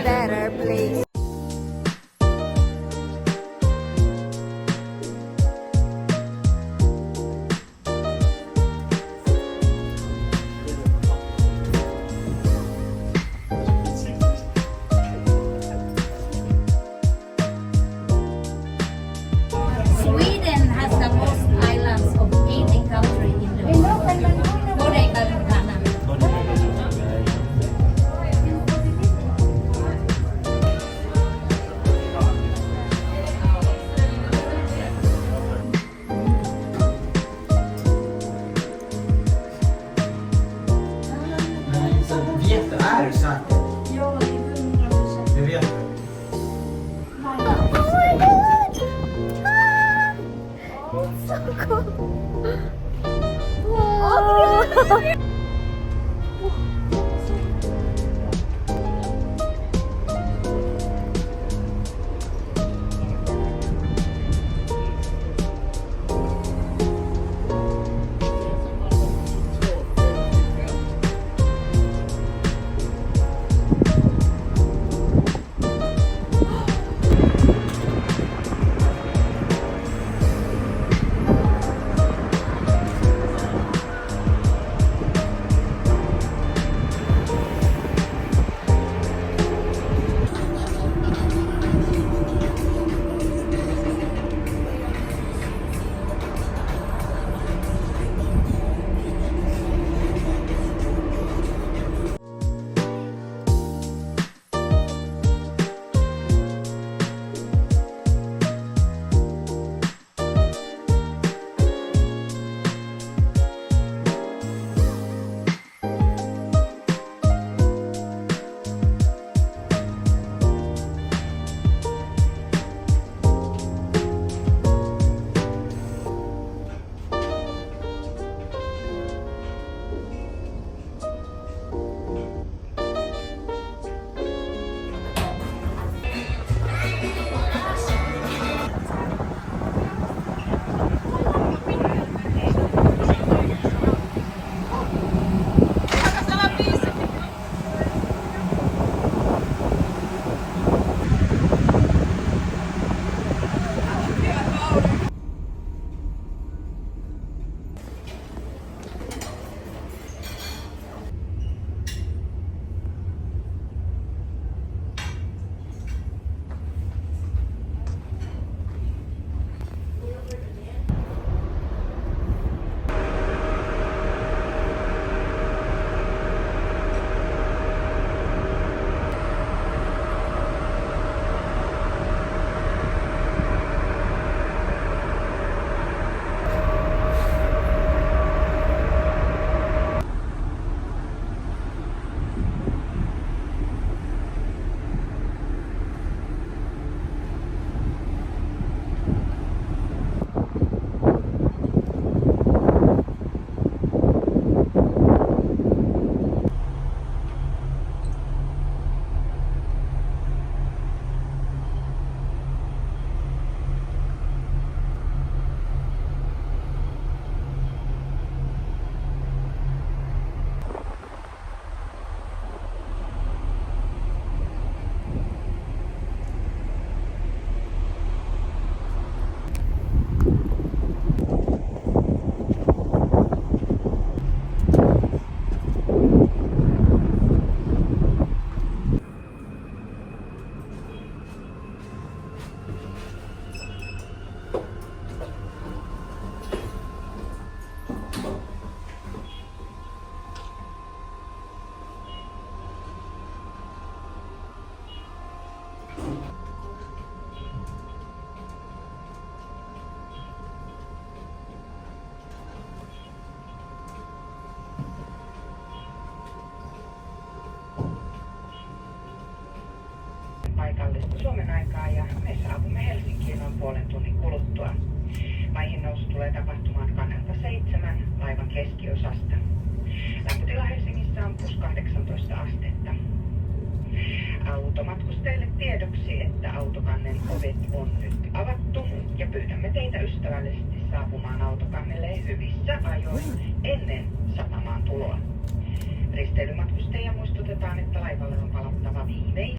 better place. Sweden has the most islands of any country in the world. Bodega Lugana. Vet du, är du säker? Ja, det är 100%. Du vet det? Oh my god! Ah! So cool! Wow! paikallista Suomen aikaa ja me saavumme Helsinkiin noin puolen tunnin kuluttua. Maihin nousu tulee tapahtumaan kannelta 7 laivan keskiosasta. Lämpötila Helsingissä on plus 18 astetta. Automatkustajille tiedoksi, että autokannen ovet on nyt avattu ja pyydämme teitä ystävällisesti saapumaan autokannelle hyvissä ajoin ennen satamaan tuloa. Risteilymatkustajia muistutetaan, että laivalle on palattava viimeistään